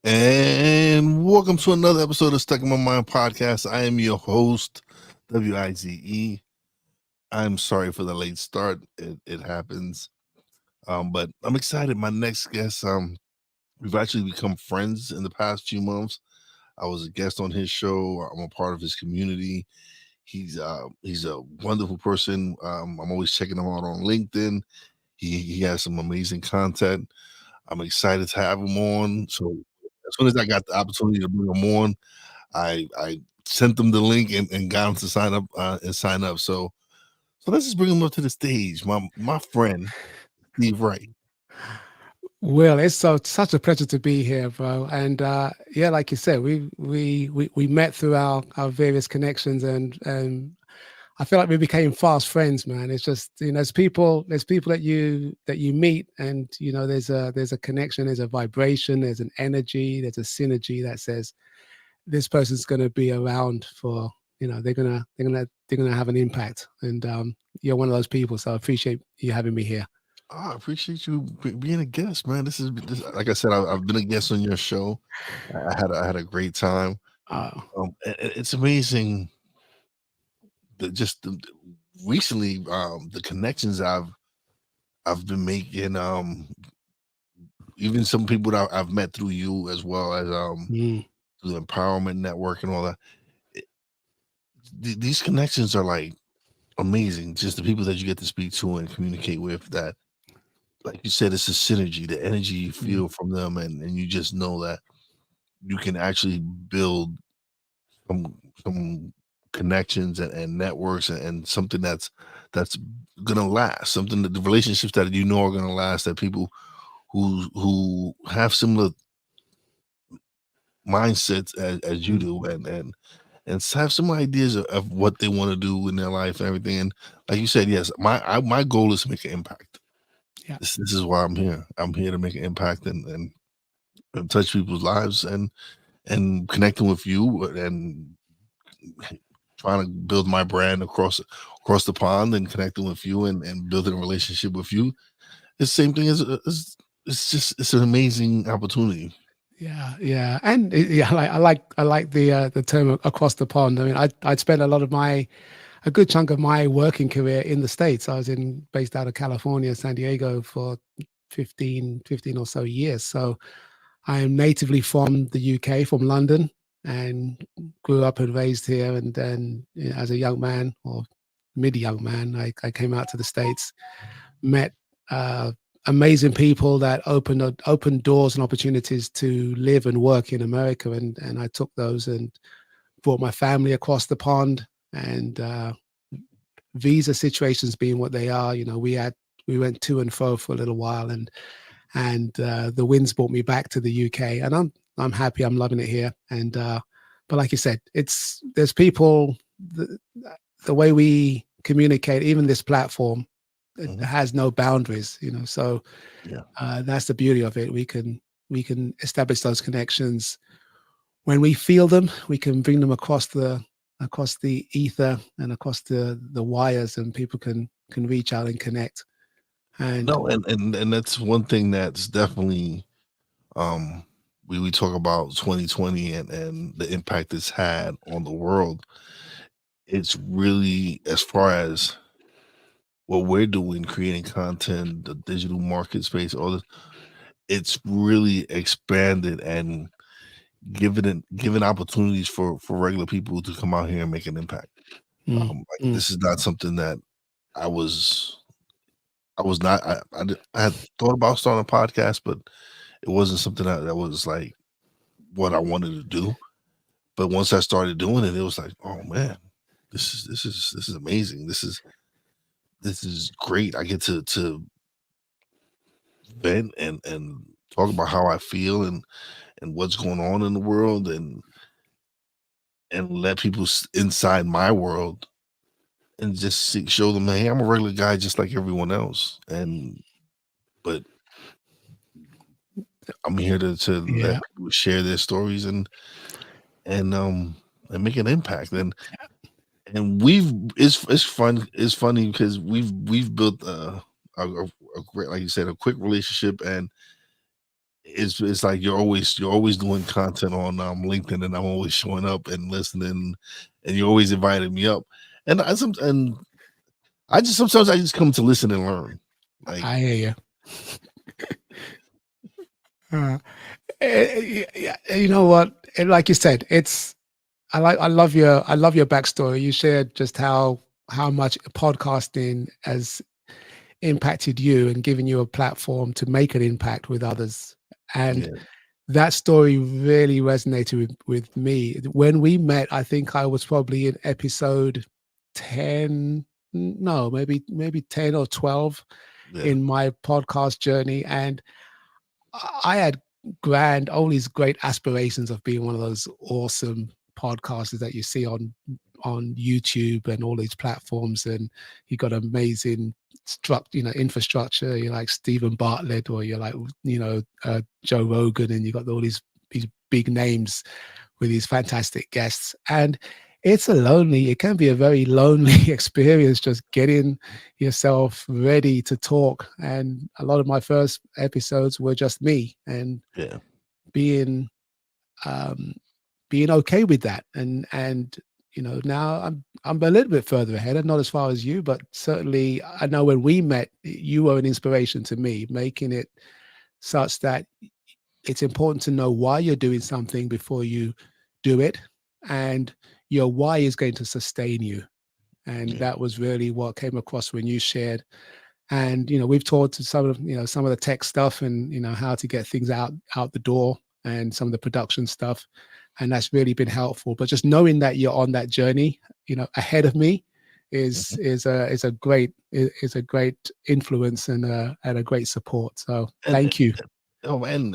And welcome to another episode of Stuck in My Mind podcast. I am your host, WIZE. I'm sorry for the late start. It happens. But I'm excited. My next guest, we've actually become friends in the past few months. I was a guest on his show. I'm a part of his community. He's a wonderful person. I'm always checking him out on LinkedIn. He has some amazing content. I'm excited to have him on. So as soon as I got the opportunity to bring him on, I sent them the link and got them to sign up. So let's just bring him up to the stage. My friend Steve Wright. Will, it's such a pleasure to be here, bro. And yeah, like you said, we met through our various connections, and I feel like we became fast friends, man. It's just there's people that you meet, and there's a connection, there's a vibration, there's an energy, there's a synergy that says this person's going to be around for they're gonna have an impact, and you're one of those people. So I appreciate you having me here. I appreciate you being a guest, man. This like I said, I've been a guest on your show. I had a great time. Uh, It's amazing that recently the connections I've been making. Even some people that I've met through you as well as mm, through the empowerment network and all that. It, these connections are like amazing. Just the people that you get to speak to and communicate with. That, like you said, it's a synergy. The energy you mm, feel from them, and you just know that you can actually build some connections and networks and something that's gonna last. Something that the relationships that you know are gonna last. That people who have similar mindsets as you mm. do and have some ideas of what they want to do in their life and everything. And like you said, yes, my goal is to make an impact. Yeah, This is why I'm here. I'm here to make an impact and touch people's lives and connecting with you and trying to build my brand across the pond and connecting with you and building a relationship with you. It's the same thing as it's an amazing opportunity. yeah, and yeah, I like the term across the pond. I mean, I'd spent a good chunk of my working career in the States. I was based out of California, San Diego for 15 or so years. So I am natively from the UK, from London, and grew up and raised here. And then, as a young man or mid young man, I came out to the States, met uh, amazing people that opened doors and opportunities to live and work in America, and I took those and brought my family across the pond. And visa situations being what they are, we went to and fro for a little while, and the winds brought me back to the UK, and I'm happy. I'm loving it here. And but like you said, there's people, the way we communicate, even this platform, it Mhm. has no boundaries. So Yeah. that's the beauty of it. We can establish those connections when we feel them. We can bring them across the ether and across the wires, and people can reach out and connect. And No, and that's one thing that's definitely um we talk about 2020 and the impact it's had on the world. It's really, as far as what we're doing, creating content, the digital market space, all this, it's really expanded and given opportunities for regular people to come out here and make an impact. mm, Like, mm, this is not something that I was I was not I had thought about starting a podcast, but it wasn't something that was like what I wanted to do. But once I started doing it, it was like, oh man, this is amazing. This is great. I get to vent and talk about how I feel and what's going on in the world and let people inside my world and just show them, hey, I'm a regular guy just like everyone else. But I'm here to let yeah. people share their stories and and make an impact. And we've it's fun it's funny because we've built a great, like you said, a quick relationship, it's like you're always doing content on LinkedIn, and I'm always showing up and listening, and you're always inviting me up, and I just sometimes I just come to listen and learn. Like, I hear you. Uh, you know what? Like you said, it's I love your backstory. You shared just how much podcasting has impacted you and given you a platform to make an impact with others. And yeah, that story really resonated with me. When we met, I think I was probably in episode 10, no, maybe 10 or 12 yeah, in my podcast journey. And I had all these great aspirations of being one of those awesome podcasters that you see on YouTube and all these platforms, and you got amazing infrastructure. You're like Stephen Bartlett, or you're like Joe Rogan, and you got all these big names with these fantastic guests. And it can be a very lonely experience just getting yourself ready to talk. And a lot of my first episodes were just me, and yeah, being um being okay with that. And now I'm a little bit further ahead, and not as far as you, but certainly I know when we met, you were an inspiration to me, making it such that it's important to know why you're doing something before you do it, and your why is going to sustain you. And yeah, that was really what came across when you shared. And we've talked to some of the tech stuff, and how to get things out the door, and some of the production stuff, and that's really been helpful. But just knowing that you're on that journey ahead of me is mhm. is a great influence, and a great support. So and thank you. oh, and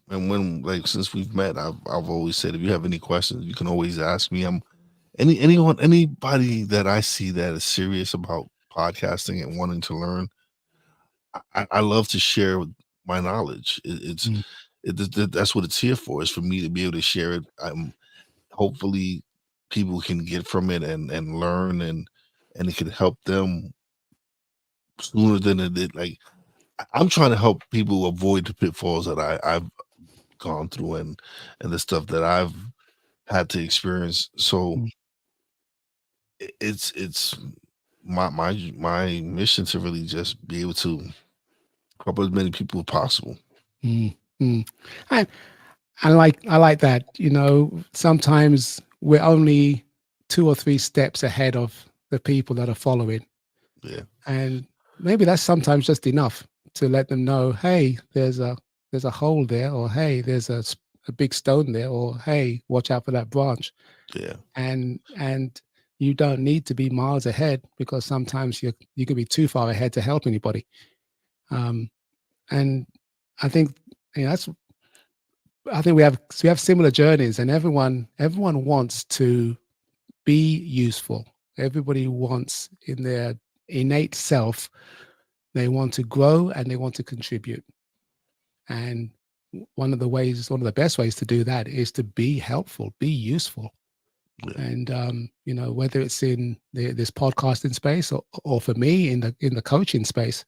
when, like, since we've met, I've always said, if you have any questions, you can always ask me. Anybody that I see that is serious about podcasting and wanting to learn, I love to share my knowledge. Mm, That's what it's here for. Is for me to be able to share it. Hopefully people can get from it and learn, and it can help them sooner than it did. Like, I'm trying to help people avoid the pitfalls that I've gone through, and the stuff that I've had to experience. So mm, it's my mission to really just be able to help as many people as possible. mm, mm. I, I like that. Sometimes we're only 2 or 3 steps ahead of the people that are following. Yeah, And maybe that's sometimes just enough to let them know, hey, there's a hole there, or hey, there's a big stone there, or hey, watch out for that branch. yeah. And you don't need to be miles ahead, because sometimes you can be too far ahead to help anybody. Um, and I think that's I think we have similar journeys, and everyone wants to be useful. Everybody wants, in their innate self, they want to grow and they want to contribute. And one of the best ways to do that is to be helpful, be useful. Yeah. And whether it's in this podcasting space, or for me in the coaching space,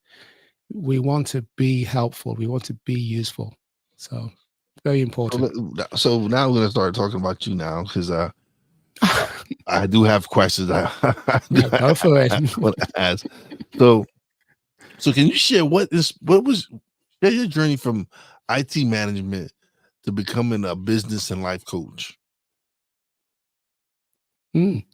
we want to be helpful. We want to be useful. So very So, important. so now we're gonna start talking about you now, because I do have questions. Yeah, go for it. I want to ask. So so can you share what was share your journey from IT management to becoming a business and life coach? Mm.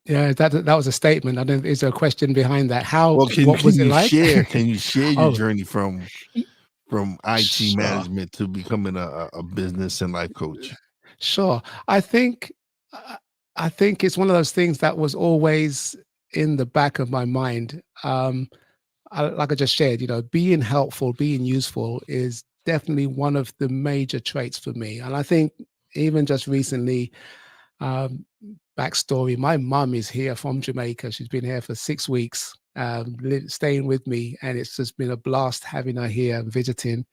Yeah, that was a statement. I don't. Is there a question behind that? Well, What was it like? can you share your Oh, journey y- from IT sure, management to becoming a business and life coach? sure. I think, uh, I think it's one of those things that was always in the back of my mind. Like I just shared, being helpful, being useful is definitely one of the major traits for me. And I think even just recently, um, backstory: my mum is here from Jamaica. She's been here for 6 weeks, staying with me, and it's just been a blast having her here and visiting,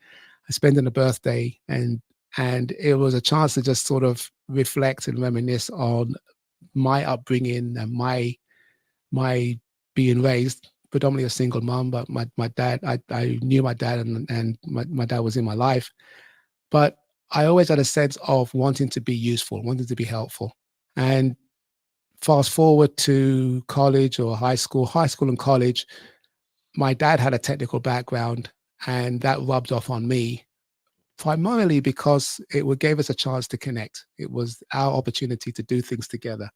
spending a birthday, and it was a chance to just sort of reflect and reminisce on my upbringing and my being raised. predominantly a single mom, but my dad, I knew my dad, and my dad was in my life. But I always had a sense of wanting to be useful, wanting to be helpful. And fast forward to college or high school and college, my dad had a technical background, and that rubbed off on me, primarily because it would gave us a chance to connect. It was our opportunity to do things together,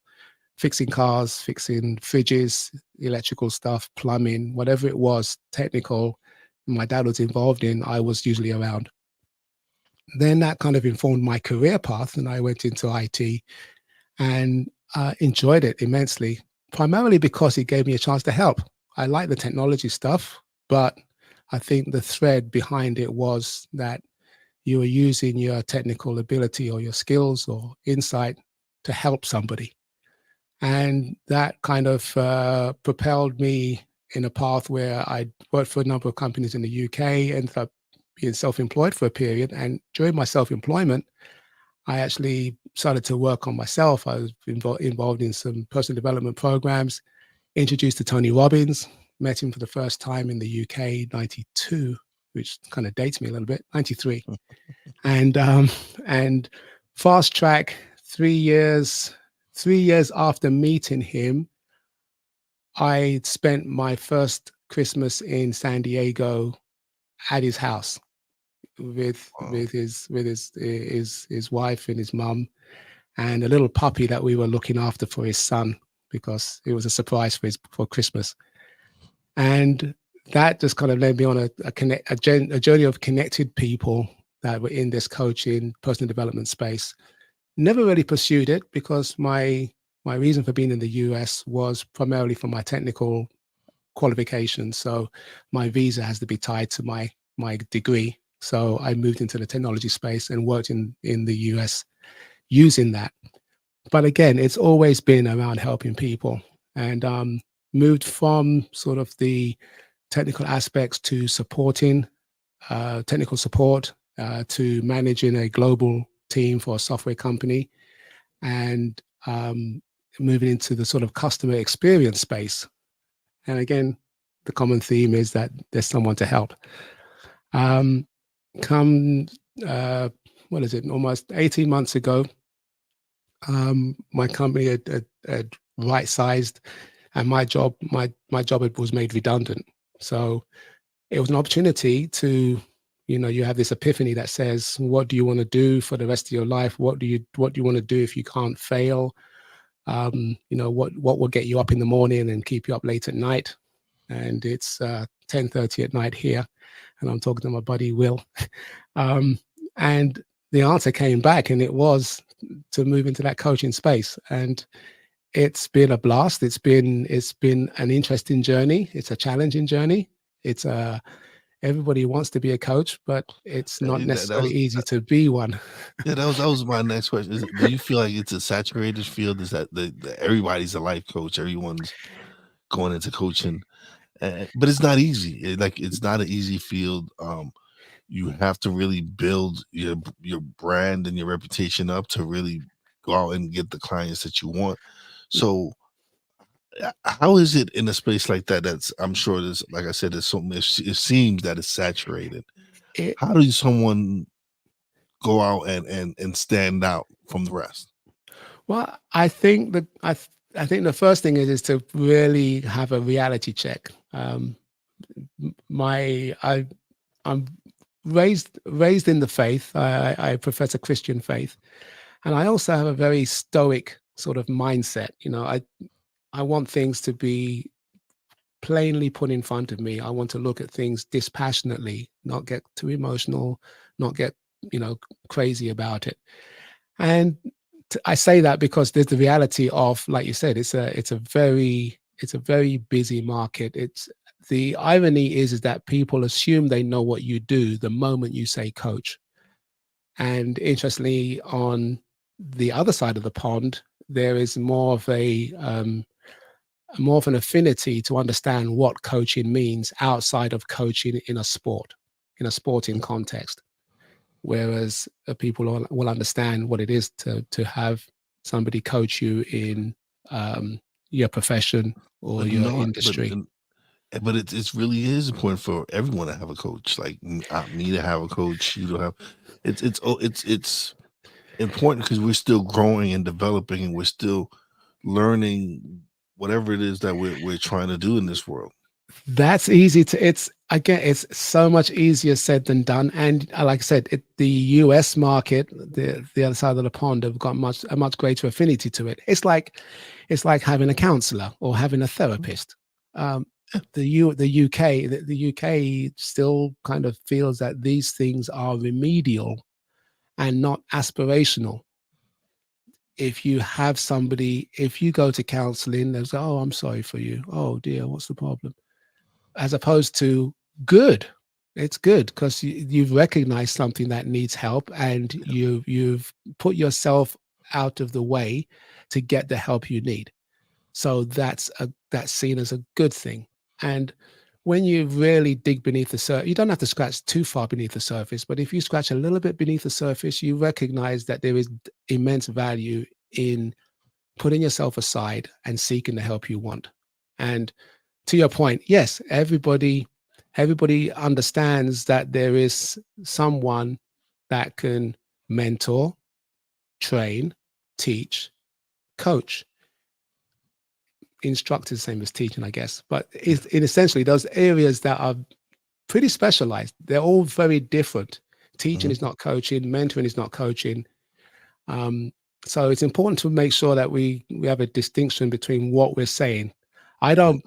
fixing cars, fixing fridges, electrical stuff, plumbing, whatever it was, technical. My dad was involved in, I was usually around. Then that kind of informed my career path, and I went into IT and enjoyed it immensely, primarily because it gave me a chance to help. I like the technology stuff, but I think the thread behind it was that you were using your technical ability or your skills or insight to help somebody. And that kind of propelled me in a path where I worked for a number of companies in the UK, ended up being self-employed for a period. And during my self-employment, I actually started to work on myself. I was involved in some personal development programs, introduced to Tony Robbins, met him for the first time in the UK, 92, which kind of dates me a little bit, 93. And fast track 3 years, 3 years after meeting him, I spent my first Christmas in San Diego at his house with Wow. his wife and his mum, and a little puppy that we were looking after for his son, because it was a surprise for Christmas. And that just kind of led me on a journey of connected people that were in this coaching, personal development space. Never really pursued it because my reason for being in the US was primarily for my technical qualifications. So my visa has to be tied to my degree. So I moved into the technology space and worked in the US using that. But again, it's always been around helping people, and moved from sort of the technical aspects to supporting technical support, to managing a global team for a software company, and moving into the sort of customer experience space. And again, the common theme is that there's someone to help. Um, come, what is it, almost 18 months ago, my company had right-sized, and my job was made redundant. So it was an opportunity to, you have this epiphany that says, what do you want to do for the rest of your life? What do you want to do if you can't fail? What will get you up in the morning and keep you up late at night? And it's 10:30 at night here, and I'm talking to my buddy Will. And the answer came back, and it was to move into that coaching space. And it's been a blast. It's been an interesting journey. It's a challenging journey. It's everybody wants to be a coach, but it's not That necessarily was easy to be one. yeah. That was my next question. Do you feel like it's a saturated field? Is that everybody's a life coach? Everyone's going into coaching, but it's not easy. It's not an easy field. You have to really build your brand and your reputation up to really go out and get the clients that you want. So how is it in a space like that? I'm sure there's, like I said, there's so much. It seems that it's saturated. It, How does someone go out and stand out from the rest? well, I think that I think the first thing is to really have a reality check. My I'm raised in the faith. I profess a Christian faith, and I also have a very stoic sort of mindset. I want things to be plainly put in front of me. I want to look at things dispassionately, not get too emotional, not get crazy about it. And I say that because there's the reality of, like you said, it's a very busy market. It's the irony is that people assume they know what you do the moment you say coach. And interestingly, on the other side of the pond, there is more of an affinity to understand what coaching means outside of coaching in a sporting context. Whereas people will understand what it is to have somebody coach you in your profession or But you your know what? But industry. but it really is important for everyone to have a coach, like me to have a coach, you to have. It's important because we're still growing and developing, and we're still learning whatever it is that we're trying to do in this world. That's easy to it's again, it's so much easier said than done. And like I said, the US market, the other side of the pond, have got a much greater affinity to it. It's like having a counselor or having a therapist. Um, the UK, the UK still kind of feels that these things are remedial and not aspirational. If you have somebody, if you go to counseling, they'll say, "Oh, I'm sorry for you. Oh dear, what's the problem?" As opposed to good. It's good because you've recognized something that needs help, and you've put yourself out of the way to get the help you need. So that's seen as a good thing. And when you really dig beneath the surface, you don't have to scratch too far beneath the surface, but if you scratch a little bit beneath the surface, you recognize that there is immense value in putting yourself aside and seeking the help you want. And to your point, yes, everybody understands that there is someone that can mentor, train, teach, coach. Instruct is the same as teaching, I guess, but Yeah. it essentially those areas that are pretty specialized. They're all very different. Teaching Mhm. is not coaching, mentoring is not coaching. Um, so it's important to make sure that we have a distinction between what we're saying. I Yeah. don't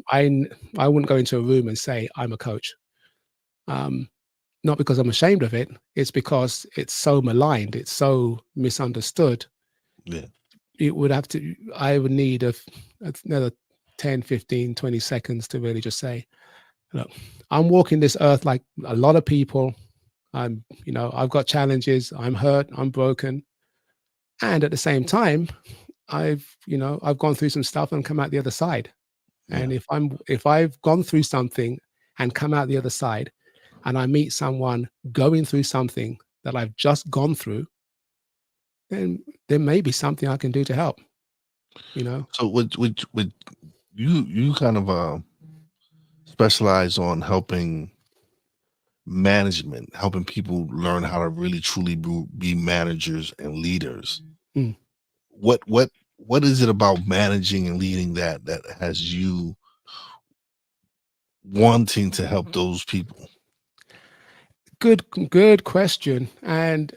I wouldn't go into a room and say I'm a coach. Um, Not because I'm ashamed of it. It's because it's so maligned. It's so misunderstood. Yeah. It would have to. I would need another 10, 15, 20 seconds to really just say, look, I'm walking this earth like a lot of people. I've got challenges. I'm hurt. I'm broken. And at the same time, I've gone through some stuff and come out the other side. Yeah. And if I've gone through something and come out the other side, and I meet someone going through something that I've just gone through, then there may be something I can do to help. You know, So with you kind of specialize on helping management, helping people learn how to really truly be managers and leaders. Mm. What is it about managing and leading that has you wanting to help those people? Good question. And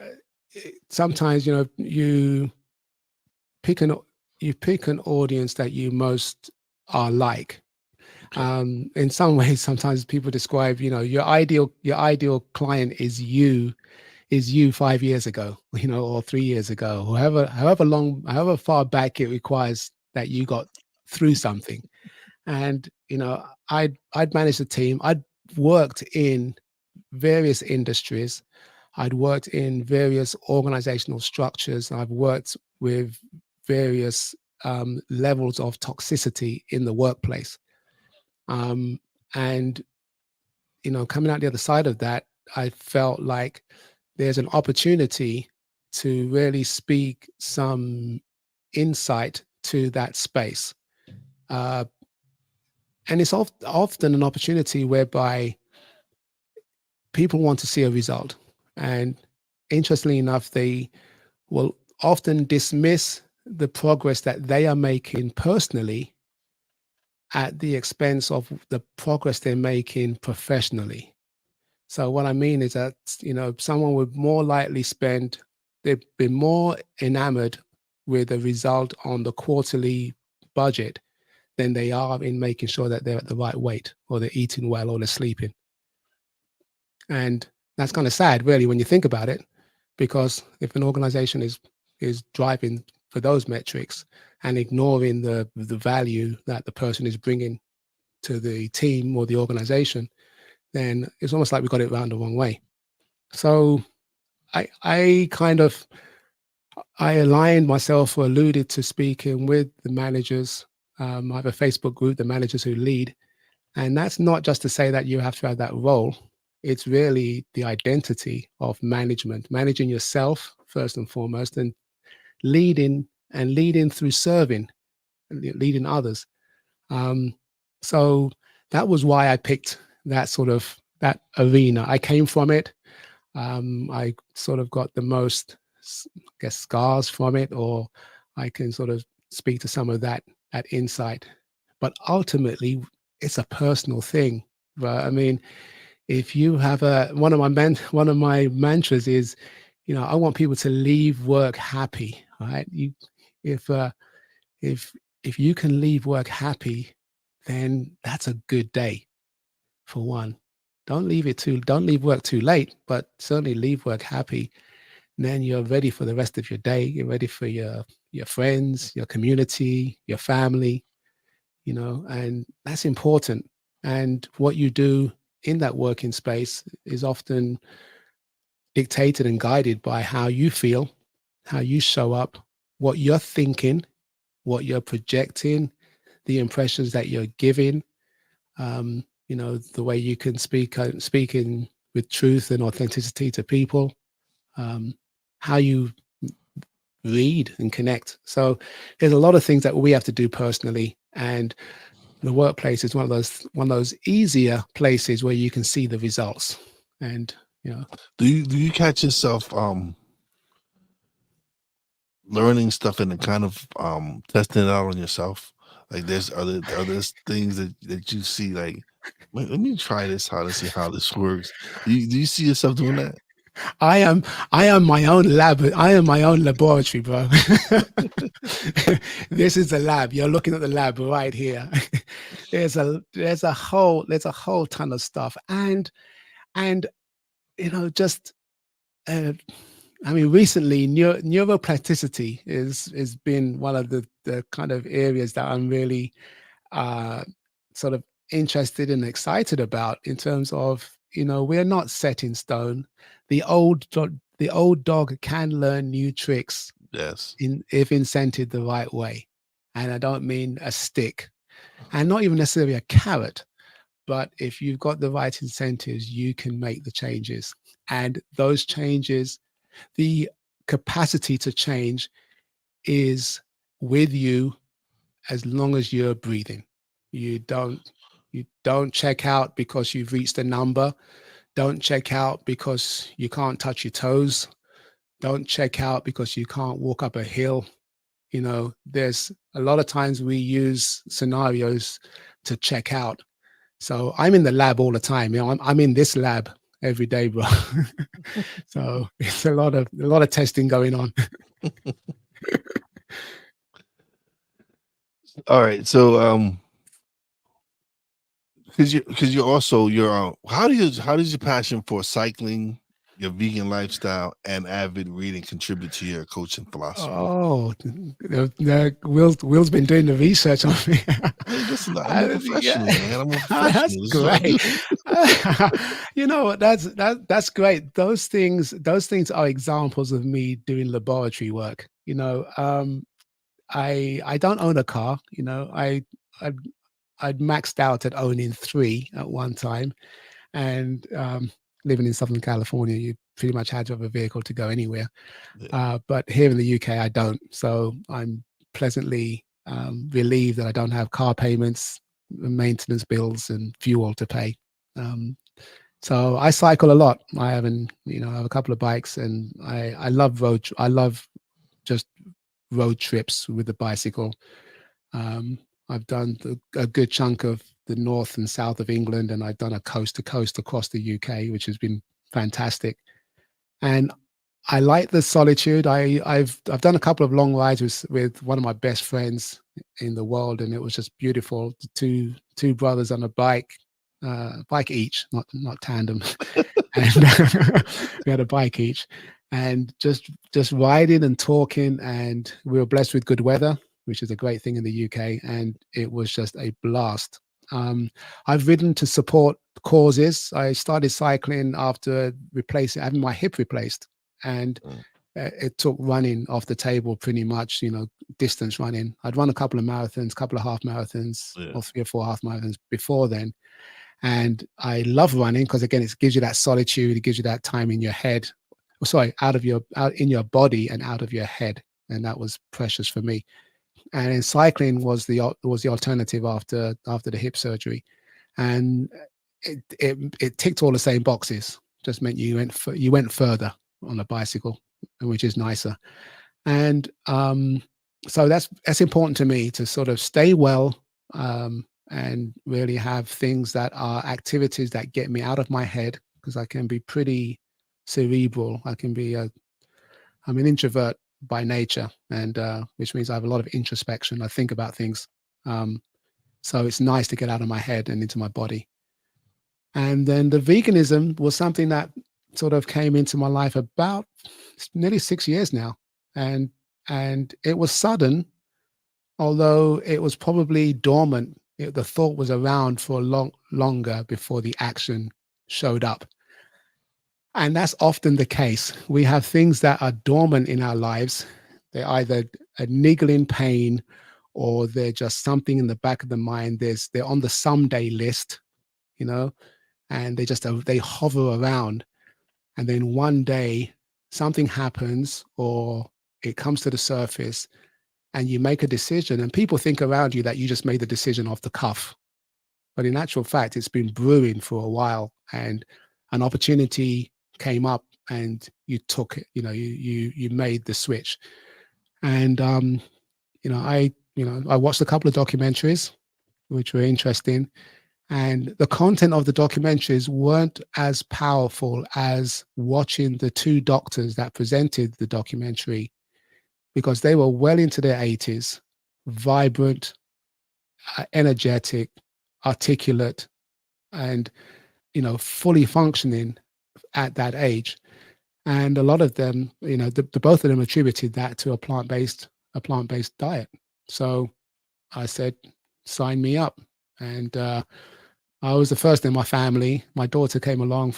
sometimes pick an you pick an audience that you most are like. Okay. In some ways, sometimes people describe, your ideal client is you 5 years ago, or 3 years ago, however far back it requires that you got through something. And I'd managed a team. I'd worked in various industries. I'd worked in various organizational structures. I've worked with various levels of toxicity in the workplace. Um, and coming out the other side of that, I felt like there's an opportunity to really speak some insight to that space. Uh, and it's often an opportunity whereby people want to see a result. And interestingly enough, they will often dismiss the progress that they are making personally at the expense of the progress they're making professionally. So what I mean is that, someone would more likely they'd be more enamored with the result on the quarterly budget than they are in making sure that they're at the right weight, or they're eating well, or they're sleeping. And that's kind of sad, really, when you think about it, because if an organization is driving for those metrics and ignoring the value that the person is bringing to the team or the organization, then it's almost like we got it round the wrong way. So I kind of I aligned myself or alluded to speaking with the managers. I have a Facebook group, the managers who lead, and that's not just to say that you have to have that role. It's really the identity of management, managing yourself first and foremost, and leading through serving, leading others. Um, so that was why I picked that sort of that arena. I came from it. I sort of got the most, I guess, scars from it, or I can sort of speak to some of that insight. But ultimately, it's a personal thing. But I mean, if you have a one of my mantras is, I want people to leave work happy. Right? If uh, if if you can leave work happy, then that's a good day for one. Don't leave work too late, but certainly leave work happy. And then you're ready for the rest of your day. You're ready for your friends, your community, your family, and that's important. And what you do in that working space is often dictated and guided by how you feel, how you show up, what you're thinking, what you're projecting, the impressions that you're giving, the way you can speak in with truth and authenticity to people, um, how you read and connect. So there's a lot of things that we have to do personally, and the workplace is one of those easier places where you can see the results. And Do you catch yourself learning stuff and then kind of testing it out on yourself? Like there's other things that you see like, let me try this how to see how this works. Do you see yourself doing that? I am I am my own lab. I am my own laboratory, bro. This is the lab. You're looking at the lab right here. There's a whole ton of stuff, and just uh, I mean, recently neuroplasticity is been one of the kind of areas that I'm really uh, sort of interested and excited about, in terms of, we're not set in stone. The old dog can learn new tricks Yes. if incented the right way. And I don't mean a stick, and not even necessarily a carrot, but if you've got the right incentives, you can make the changes. And those changes, the capacity to change, is with you as long as you're breathing. You don't you don't check out because you've reached a number. Don't check out because you can't touch your toes. Don't check out because you can't walk up a hill. There's a lot of times we use scenarios to check out. So I'm in the lab all the time. I'm in this lab every day, bro. So it's a lot of testing going on. All right. So because you're also how does your passion for cycling, your vegan lifestyle, and avid reading contribute to your coaching philosophy? Oh, Will's been doing the research on me. Hey, listen, I'm a Yeah, professional, man. I'm a that's professional. This is what I do. great. That's great. Those things are examples of me doing laboratory work. I don't own a car. I I'd maxed out at owning three at one time, and living in Southern California, you pretty much had to have a vehicle to go anywhere. Yeah. But here in the UK, I don't. So I'm pleasantly relieved that I don't have car payments, maintenance bills, and fuel to pay. Um, so I cycle a lot. I have a couple of bikes, and I love I love just road trips with the bicycle. Um, I've done a good chunk of the north and south of England, and I've done a coast to coast across the UK, which has been fantastic. And I like the solitude. I've done a couple of long rides with one of my best friends in the world, and it was just beautiful. The two brothers on a bike each, not tandem, and we had a bike each, and just riding and talking. And we were blessed with good weather, which is a great thing in the UK, and it was just a blast. I've ridden to support causes. I started cycling after having my hip replaced, and Mm, it took running off the table pretty much. Distance running. I'd run a couple of marathons, couple of half marathons, yeah. or 3 or 4 half marathons before then. And I love running because, again, it gives you that solitude. It gives you that time in your head. Sorry, out in your body and out of your head, and that was precious for me. And then cycling was the alternative after the hip surgery. and it ticked all the same boxes. Just meant you went further on a bicycle, which is nicer. And so that's important to me, to sort of stay well, and really have things that are activities that get me out of my head, because I can be pretty cerebral. I'm an introvert by nature, and which means I have a lot of introspection. I think about things. Um, so it's nice to get out of my head and into my body. And then the veganism was something that sort of came into my life about nearly 6 years now. And it was sudden, although it was probably dormant. The thought was around for longer before the action showed up. And that's often the case. We have things that are dormant in our lives. They're either a niggling pain, or they're just something in the back of the mind. They're on the someday list, you know, and they hover around. And then one day something happens, or it comes to the surface, and you make a decision, and people think around you that you just made the decision off the cuff. But in actual fact, it's been brewing for a while, and an opportunity came up, and you took it. You made the switch. And I watched a couple of documentaries which were interesting, and the content of the documentaries weren't as powerful as watching the two doctors that presented the documentary, because they were well into their 80s, vibrant, energetic, articulate, and fully functioning at that age. And a lot of them, the both of them attributed that to a plant-based diet. So I said, sign me up. And I was the first in my family. My daughter came along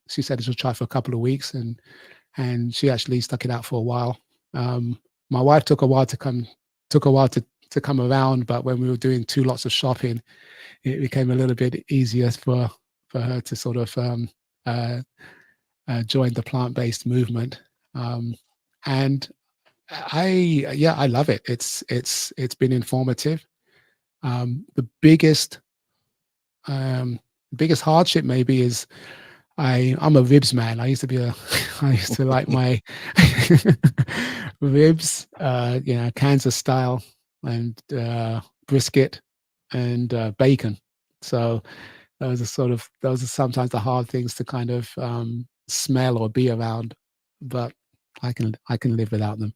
she said she'll try for a couple of weeks, and she actually stuck it out for a while. My wife took a while to come around, but when we were doing two lots of shopping, it became a little bit easier for her to sort of join the plant-based movement. And I love it. It's been informative. The biggest hardship maybe is I'm a ribs man. I used to like my ribs, Kansas style, and brisket, and bacon. So those are sometimes the hard things to kind of smell or be around, but I can live without them.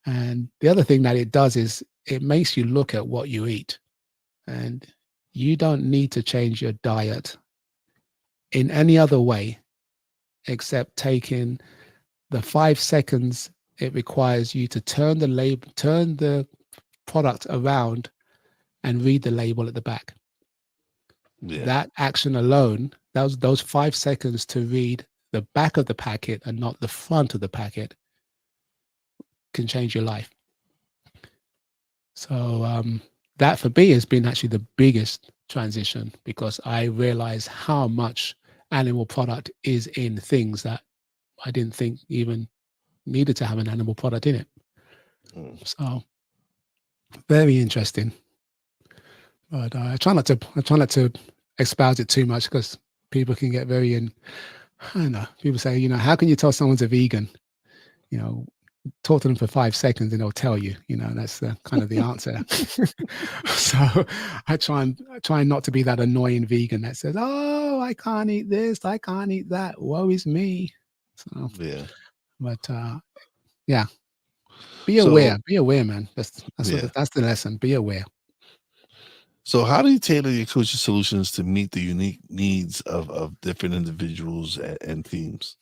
And the other thing that it does is it makes you look at what you eat, and you don't need to change your diet in any other way except taking the 5 seconds it requires you to turn the product around and read the label at the back. Yeah. That action alone, those 5 seconds to read the back of the packet and not the front of the packet, can change your life. So that for me has been actually the biggest transition, because I realize how much animal product is in things that I didn't think even needed to have an animal product in it. So very interesting. But I try not to espouse it too much, because people can get very I don't know. People say, how can you tell someone's a vegan? Talk to them for 5 seconds and they'll tell you. That's kind of the answer. So I try not to be that annoying vegan that says, "Oh, I can't eat this, I can't eat that. Woe is me." So, Yeah. but yeah, be So aware, man. That's yeah. that's the lesson. Be aware. So how do you tailor your coaching solutions to meet the unique needs of different individuals and teams?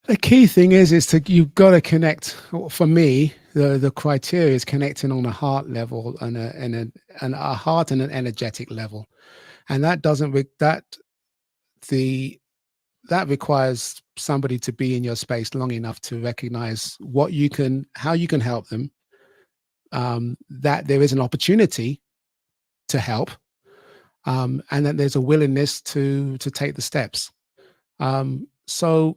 The key thing is you've got to connect. For me, the criteria is connecting on a heart level, and a heart and an energetic level, and that requires somebody to be in your space long enough to recognize how you can help them, that there is an opportunity to help, and that there's a willingness to take the steps. So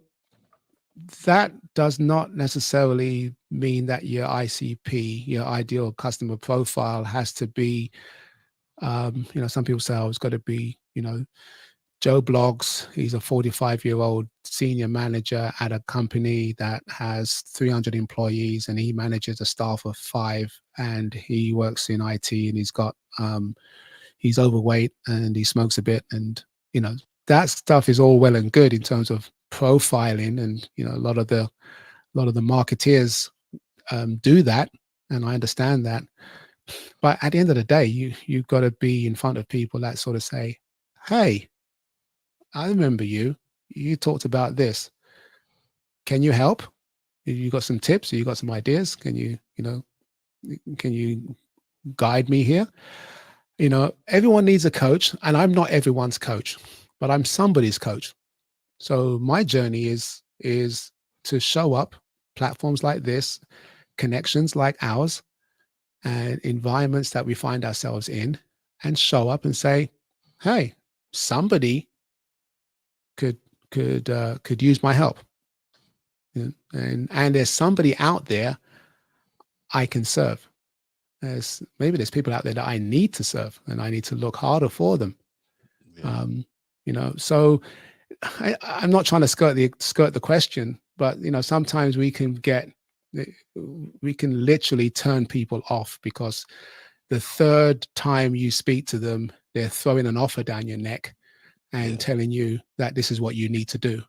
that does not necessarily mean that your ICP, your ideal customer profile, has to be Some people say, "Oh, it's got to be, Joe Bloggs. He's a 45-year-old senior manager at a company that has 300 employees, and he manages a staff of 5, and he works in IT, and he's overweight, and he smokes a bit, and that stuff is all well and good in terms of profiling, and a lot of the marketeers do that, and I understand that. But at the end of the day, you've got to be in front of people that sort of say, "Hey, I remember you. You talked about this. Can you help? You got some tips? You got some ideas? Can you guide me here?" Everyone needs a coach, and I'm not everyone's coach, but I'm somebody's coach. So my journey is to show up platforms like this, connections like ours, and environments that we find ourselves in, and show up and say, "Hey, somebody could could use my help, and there's somebody out there I can serve. Maybe there's people out there that I need to serve, and I need to look harder for them." Yeah. So I'm not trying to skirt the question, but sometimes we can literally turn people off because the third time you speak to them, they're throwing an offer down your neck and Yeah. telling you that this is what you need to do,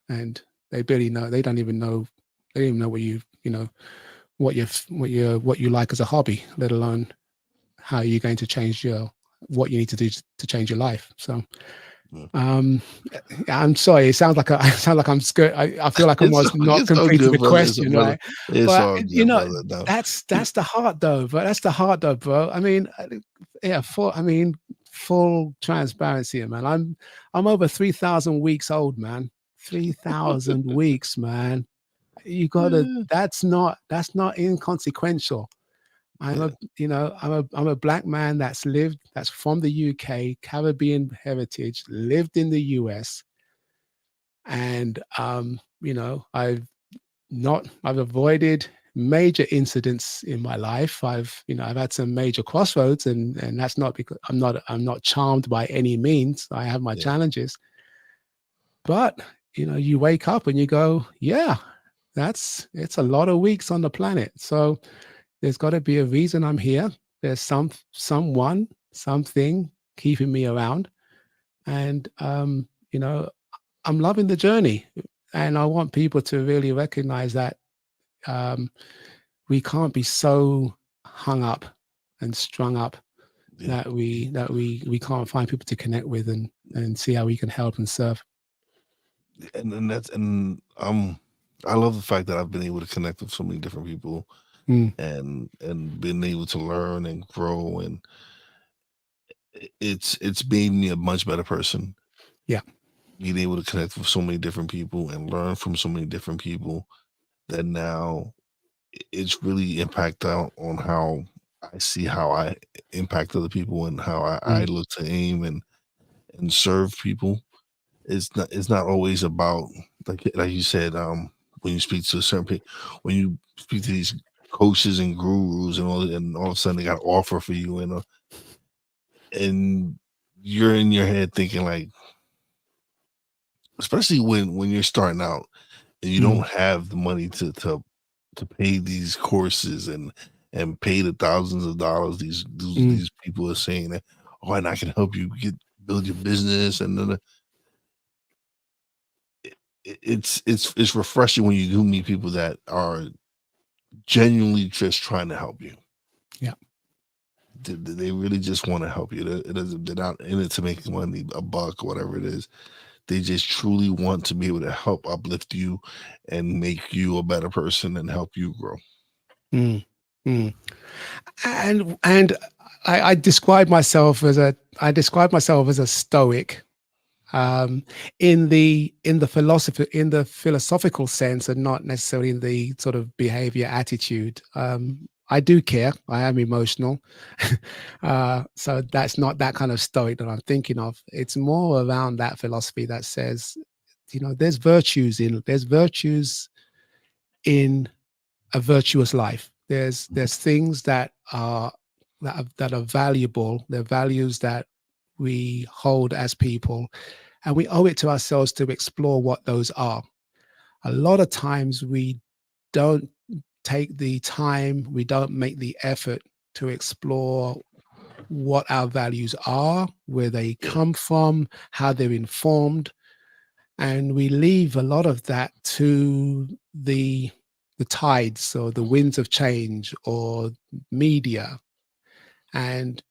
and they barely know. They don't even know. They don't even know what you like as a hobby, let alone how you're going to change what you need to do to change your life. So Yeah. I'm sorry. It sounds like I sound like I'm scared. I feel like I'm almost not It's all completing good, the brother. It's question, brother. right? It's But all good, brother. No. that's the heart, though. But that's the heart, though, bro. I mean, yeah. Full transparency, man. I'm over 3,000 weeks old, man. 3,000 weeks, man. You gotta. Yeah. That's not inconsequential. Yeah. I'm a black man that's from the UK, Caribbean heritage, lived in the US, and I've avoided major incidents in my life. I've had some major crossroads, and that's not because I'm not charmed by any means. I have my Yeah. challenges, but you wake up and you go, yeah, it's a lot of weeks on the planet. So there's got to be a reason I'm here. There's someone, something keeping me around, and I'm loving the journey. And I want people to really recognize that um, we can't be so hung up and strung up Yeah. that we can't find people to connect with and see how we can help and serve. And I love the fact that I've been able to connect with so many different people Mm, and been able to learn and grow, and it's made me a much better person. yeah. Being able to connect with so many different people and learn from so many different people, that now it's really impact out on how I see how I impact other people, and how I Mm, look to aim and serve people. It's not always about, like you said, when you speak to a certain people, when you speak to these coaches and gurus and all of a sudden they got an offer for you, and you're in your head thinking like, especially when you're starting out and you mm, don't have the money to pay these courses and pay the thousands of dollars mm, these people are saying that, oh, and I can help you build your business, and then it's refreshing when you do meet people that are genuinely just trying to help you. yeah. They really just want to help you. They're not in it to make money, a buck, whatever it is. They just truly want to be able to help uplift you and make you a better person and help you grow. Mm, mm. And I describe myself as a stoic, um, in the philosophical sense, and not necessarily in the sort of behavior attitude. I do care. I am emotional, so that's not that kind of stoic that I'm thinking of. It's more around that philosophy that says, there's virtues in a virtuous life. There's things that are that are valuable. They're values that we hold as people, and we owe it to ourselves to explore what those are. A lot of times we don't take the time, we don't make the effort to explore what our values are, where they Yeah. come from, how they're informed, and we leave a lot of that to the tides or the winds of change or media. And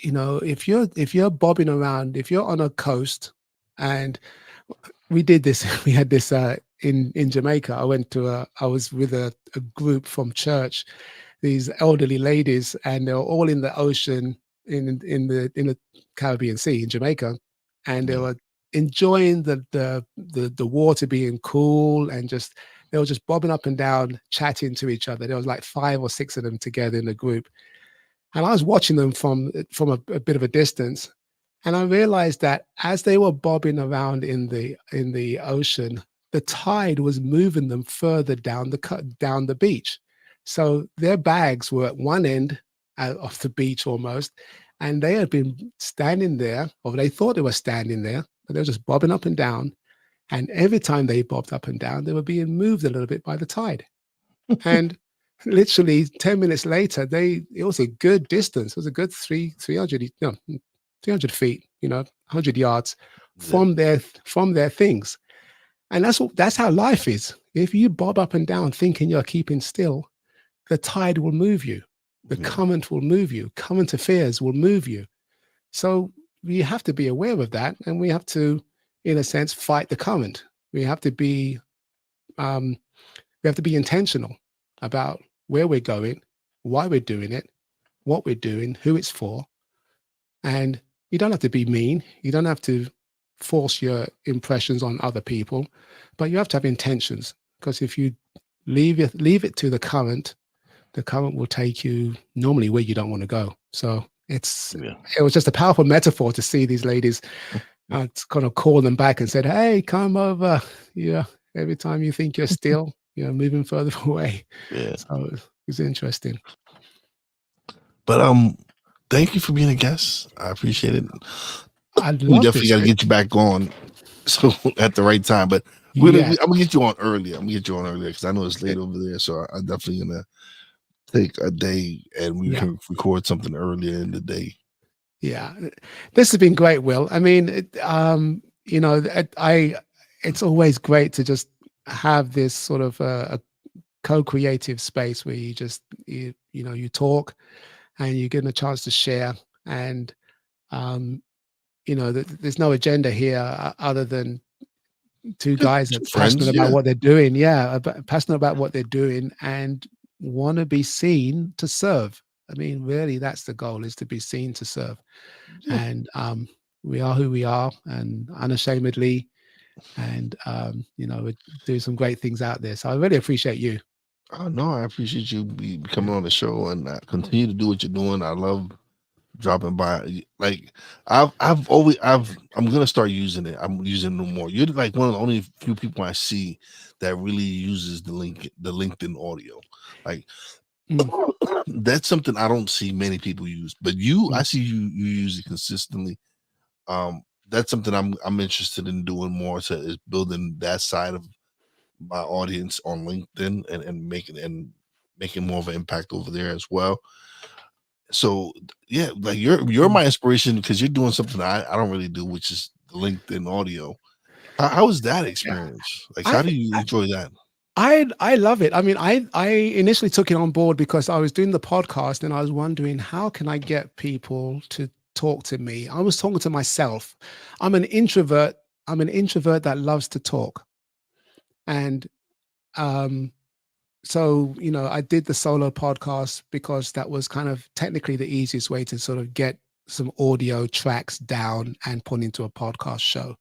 if you're bobbing around, if you're on a coast, and we did this, we had this in Jamaica. I was with a group from church, these elderly ladies, and they were all in the ocean in the Caribbean Sea in Jamaica, and they Yeah. were enjoying the water being cool, and just they were just bobbing up and down, chatting to each other. There was like 5 or 6 of them together in a group, and I was watching them from a bit of a distance, and I realized that as they were bobbing around in the ocean, the tide was moving them further down down the beach. So their bags were at one end of the beach almost, and they had been standing there, or they thought they were standing there, but they were just bobbing up and down. And every time they bobbed up and down, they were being moved a little bit by the tide. And literally 10 minutes later, it was a good distance. It was a good 300, 300 feet, 100 yards Yeah. from their things. And that's how life is. If you bob up and down thinking you're keeping still, the tide will move you. The Yeah. current will move you. Current affairs will move you. So we have to be aware of that, and we have to, in a sense, fight the current. We have to be um, intentional about where we're going, why we're doing it, what we're doing, who it's for. And you don't have to be mean. You don't have to force your impressions on other people, but you have to have intentions. Because if you leave it to the current will take you normally where you don't want to go. So Yeah. it was just a powerful metaphor to see these ladies kind of call them back and said, "Hey, come over." Yeah, every time you think you're still, you're moving further away. Yeah. So it's interesting. But thank you for being a guest. I appreciate it. I'd We love definitely this. got to get you back on, so at the right time. But Yes. I'm gonna get you on earlier. I'm gonna get you on earlier because I know it's late over there. So I'm definitely gonna take a day and we Yeah. can record something earlier in the day. Yeah. This has been great, Will. I mean, it's always great to just have this sort of a co-creative space where you talk and you get a chance to share, and um, there's no agenda here other than two Just guys two that's passionate friends, about yeah, what they're doing. Yeah, passionate about what they're doing and want to be seen to serve. I mean, really, that's the goal: is to be seen to serve. yeah. And we are who we are, and unashamedly, and we do some great things out there. So I really appreciate you. Oh no, I appreciate you coming on the show and continue to do what you're doing. I love dropping by. Like I'm gonna start using it. I'm using it more. You're like one of the only few people I see that really uses the LinkedIn audio. Like Mm, that's something I don't see many people use, but I mm. see you use it consistently. That's something I'm interested in doing more. So is building that side of my audience on LinkedIn and making more of an impact over there as well. So yeah, like you're Mm. my inspiration because you're doing something I don't really do, which is the LinkedIn audio. How was that Yeah. experience? Like, how I do you enjoy that? I love it. I mean, I initially took it on board because I was doing the podcast and I was wondering how can I get people to talk to me. I was talking to myself. I'm an introvert. I'm an introvert that loves to talk. And um, so, I did the solo podcast because that was kind of technically the easiest way to sort of get some audio tracks down and put into a podcast show.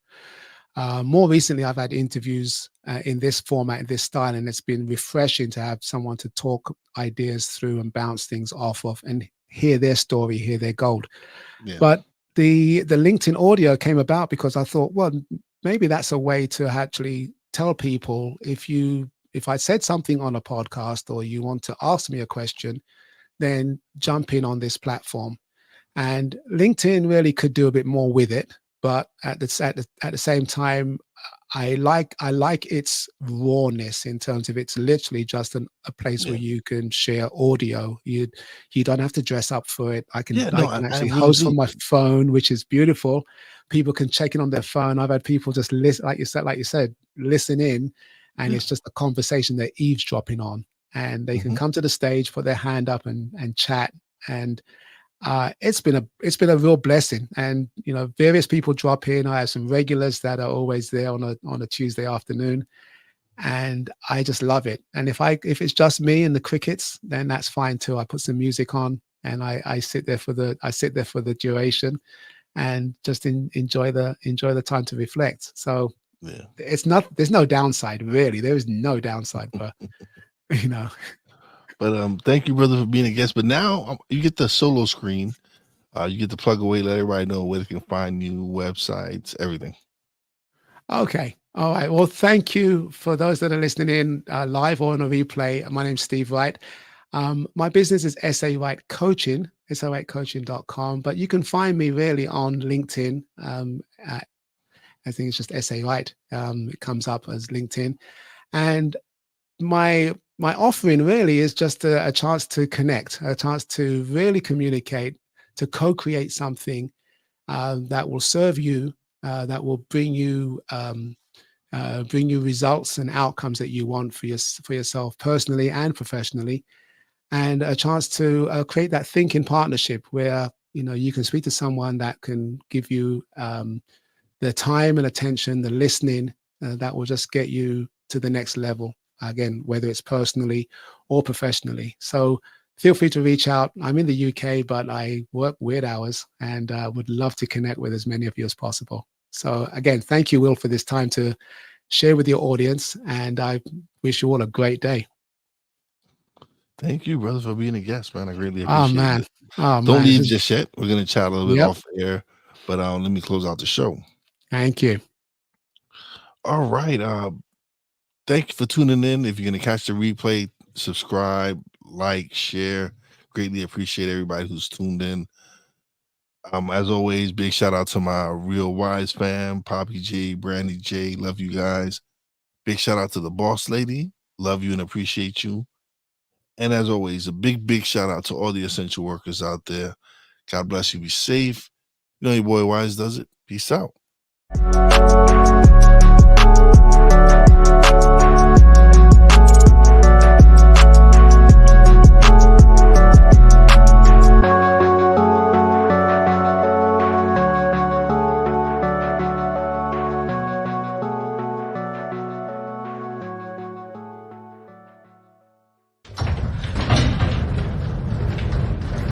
More recently, I've had interviews in this format, in this style, and it's been refreshing to have someone to talk ideas through and bounce things off of and hear their story, hear their gold. Yeah, But the LinkedIn audio came about because I thought, well, maybe that's a way to actually tell people if I said something on a podcast or you want to ask me a question, then jump in on this platform. And LinkedIn really could do a bit more with it, but at the same time, I like its rawness in terms of it's literally just a place where Yeah. you can share audio. You don't have to dress up for it. Yeah, I no, can I actually really host from do. my phone, which is beautiful. People can check in on their phone. I've had people just listen, like you said, listen in, and Yeah. it's just a conversation they're eavesdropping on, and they can Mhm. come to the stage, put their hand up, and chat. And it's been a real blessing. And various people drop in. I have some regulars that are always there on a Tuesday afternoon, and I just love it. And if it's just me and the crickets, then that's fine too. I put some music on, and I sit there for the duration, and just enjoy the time to reflect. So Yeah. there's no downside, really. There is no downside, but you know. But thank you, brother, for being a guest. But now you get the solo screen. You get to plug away, let everybody know where they can find you, websites, everything. Okay. All right. Well, thank you for those that are listening in live or on a replay. My name's Steve Wright. My business is SA Wright Coaching, sawrightcoaching.com. But you can find me really on LinkedIn. I think it's just SA Wright. It comes up as LinkedIn. And my offering really is just a chance to connect, a chance to really communicate, to co-create something that will serve you, that will bring you results and outcomes that you want for yourself personally and professionally, and a chance to create that thinking partnership where you can speak to someone that can give you the time and attention, the listening that will just get you to the next level. Again, whether it's personally or professionally. So feel free to reach out. I'm in the UK, but I work weird hours and would love to connect with as many of you as possible. So again, thank you, Will, for this time to share with your audience. And I wish you all a great day. Thank you, brother, for being a guest, man. I greatly Oh, appreciate man. it. Oh, Don't man. This leave is, just yet. We're gonna chat a little bit yep. off air, but let me close out the show. Thank you. All right. Thank you for tuning in. If you're gonna catch the replay, subscribe, like, share. Greatly appreciate everybody who's tuned in. As always, big shout out to my Real Wise fam, Poppy J, Brandy J. Love you guys. Big shout out to the boss lady. Love you and appreciate you. And as always, a big shout out to all the essential workers out there. God bless you. Be safe. You know your boy Wise does it. Peace out.